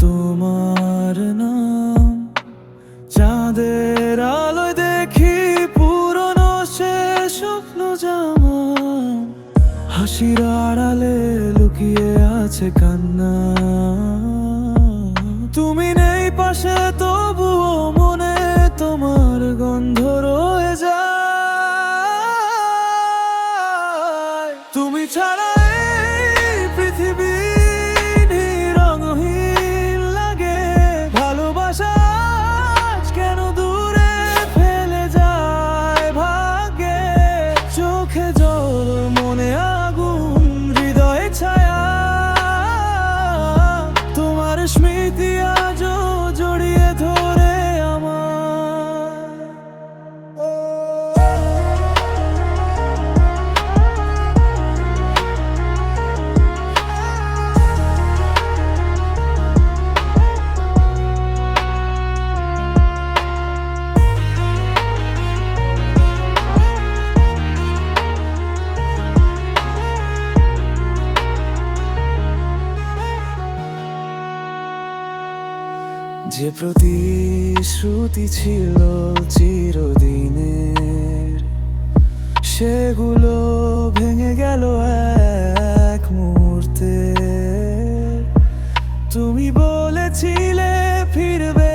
তোমার নাম। চাঁদের আলোয় দেখি পুরনো সে স্বপ্ন জামা, হাসির আড়ালে লুকিয়ে আছে কান্না। তুমি নেই পাশে তবুও মনে তোমার গন্ধ রয়ে যায়। তুমি ছাড়া এই পৃথিবী রঙহীন লাগে। ভালোবাসা আজ কেন দূরে ফেলে যায় ভাগ্যে। চোখে জল মনে আগুন হৃদয়ে ছায়া, তোমার স্মৃতি আজও জড়িয়ে ধরে আমার। যে প্রতিশ্রুতি ছিল চিরদিনের, সেগুলো ভেঙে গেল এক মুহূর্তে। তুমি বলেছিলে ফিরবে